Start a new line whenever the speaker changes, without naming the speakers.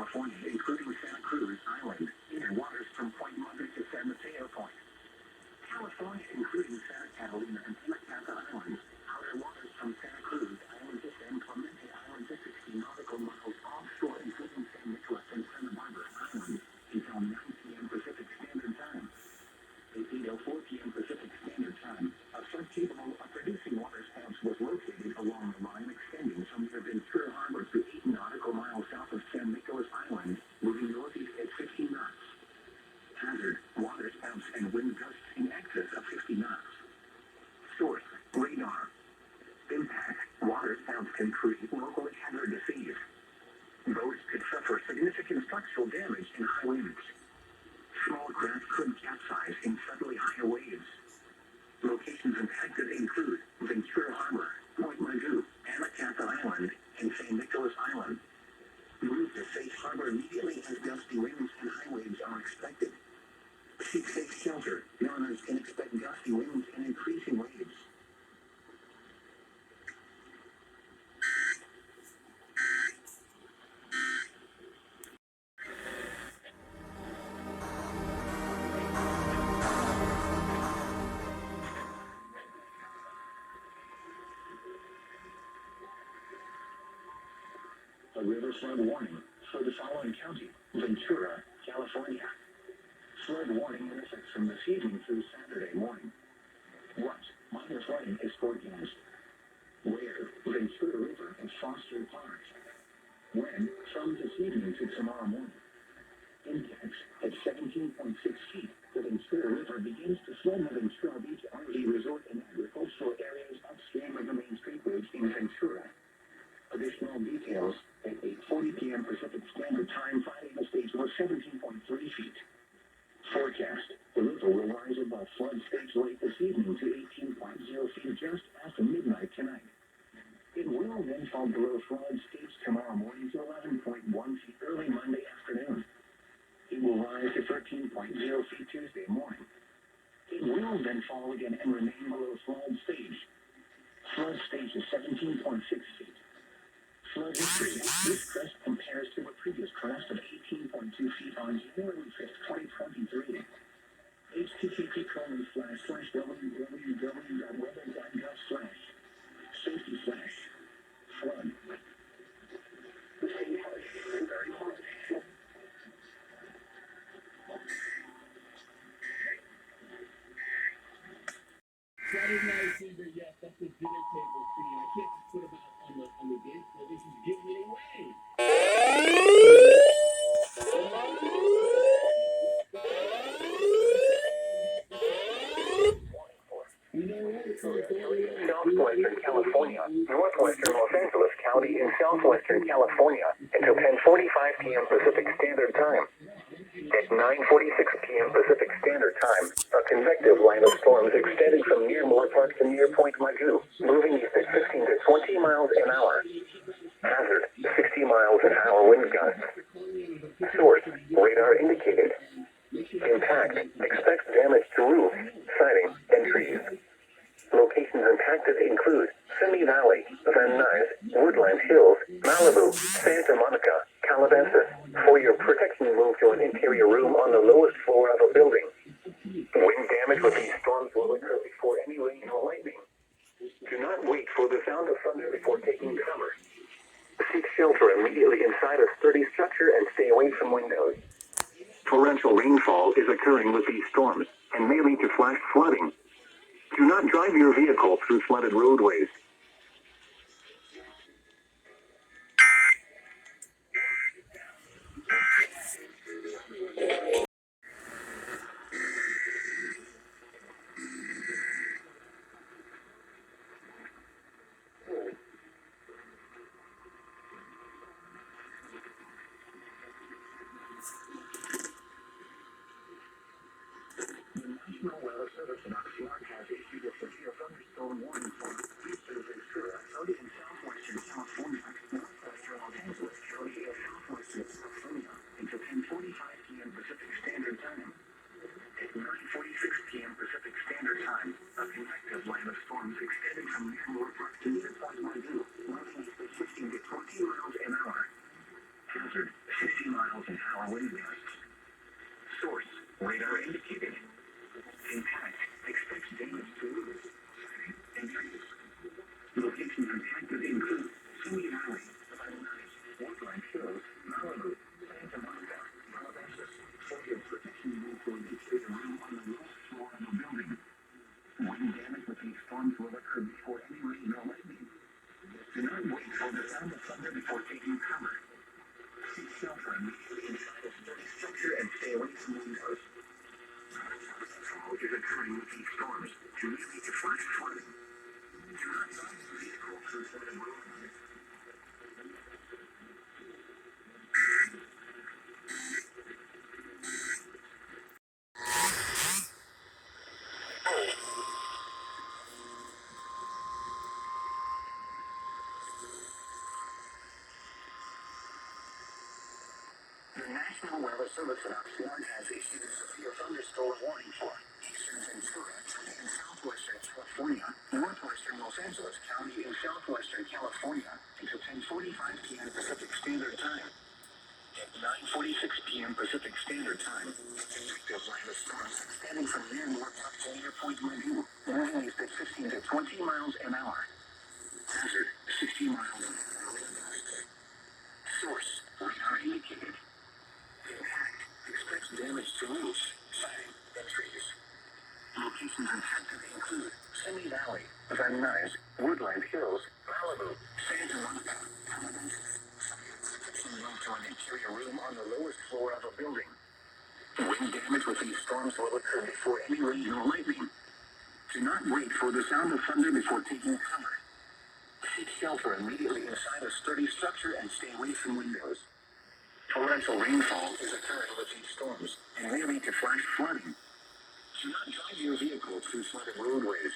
California, including Santa Cruz Island, and waters from Point Mother to San Mateo Point. California, including Santa Catalina and Anacapa Islands, outer waters from Santa Cruz Island to San Clemente Island to 60 nautical miles offshore, including San Nicolas and Santa Barbara Islands, until 9 p.m. Pacific Standard Time. At 8:04 p.m. Pacific Standard Time, a subcapable of producing water spouts was located along the line extending from near Ventura Harbor to 8 nautical miles south of San Nicolas Island, moving northeast at 50 knots. Hazard, water spouts and wind gusts in excess of 50 knots. Source, radar. Impact, water spouts can create local hazard disease. Boats could suffer significant structural damage in high winds. Small craft could capsize in suddenly higher waves. Locations impacted include Ventura Harbor, Point Magoo, Anacapa Island, and San Nicolas Island. Move to safe harbor immediately as gusty winds and high waves are expected. Seek safe shelter. Mariners can expect gusty winds and increasing waves. A river flood warning for the following county: Ventura, California. Flood warning in effect from this evening through Saturday morning. What? Minor flooding is forecast. Where? Ventura River and Foster Park. When? From this evening to tomorrow morning. Impacts at 17.6 feet. The Ventura River begins to flood the Ventura Beach RV Resort and agricultural areas upstream of the Main Street Bridge in Ventura. Additional details at 8:40 p.m. Pacific Standard Time Friday. The stage was 17.3 feet. Forecast: the river will rise above flood stage late this evening to 18.0 feet just after midnight tonight. It will then fall below flood stage tomorrow morning to 11.1 feet early Monday afternoon. It will rise to 13.0 feet Tuesday morning. It will then fall again and remain below flood stage. Flood stage is 17.6 feet. Flood history. This crest compares to a previous crest of 18.2 feet on January 5th, 2023. http://www.weather.gov/safety/flood. The state has very hard.
Friday night fever, yes, that's the dinner table scene. I can't just put them out on the dance floor. This is giving it away.
Southwestern California, northwestern Los Angeles County in southwestern California until 10:45 p.m. Pacific Standard Time. At 9:46 p.m. Pacific Standard Time, a convective line of storms extended from near Moore Park to near Point Magoo, moving east at 15 to 20 miles an hour. Hazard: 60 miles an hour wind gusts. Source: radar indicated. Impact: expect damage to roofs, siding, and trees. Locations impacted include Simi Valley, Van Nuys, Woodland Hills, Malibu, Santa Monica, Calabasas. For your protection, move to an interior room on the lowest floor of a building. Wind damage with these storms will occur before any rain or lightning. Do not wait for the sound of thunder before taking cover. Seek shelter immediately inside a sturdy structure and stay away from windows. Torrential rainfall is occurring with these storms and may lead to flash flooding. Do not drive your vehicle through flooded roadways. The National Weather Service in Oxnard has issued a severe thunderstorm warning for 3 or wind gusts. Source, radar indicated. Impact, expects damage to roofs, siding, and trees. Locations impacted include Simi Valley, Pine Ridge, Woodland Hills, Malibu, Santa Monica, Calabasas. Fire protection will create a room on the lowest floor of a building. Wind damage with these storms will occur before any rain or lightning. Do not wait for the sound of thunder before taking cover. Seek shelter immediately inside a sturdy structure and stay away from windows. What is occurring with these storms can lead to flash flooding. Do not drive your vehicle through flooded roadways. The National Weather Service in Oxnard has issued a severe thunderstorm warning for eastern Ventura County in southwestern California, northwestern Los Angeles County in southwestern California until 10:45 p.m. Pacific Standard Time. At 9:46 p.m. Pacific Standard Time, active line of storms extending from near North up to near Point Mugu, moving east at 15 to 20 miles an hour. Hazard, 60 miles an hour wind gust. Source, radar indicated. Impact, expects damage to roofs, siding, and trees. Locations impacted include Simi Valley, Van Nuys, Woodland Hills, Malibu, Santa Monica, Calabasas. Protection moved to an interior room on the lowest floor of a building. Wind damage with these storms will occur before any rain or lightning. Do not wait for the sound of thunder before taking cover. Seek shelter immediately inside a sturdy structure and stay away from windows. Torrential rainfall is occurring with these storms and may lead to flash flooding. Do not drive your vehicle through flooded roadways.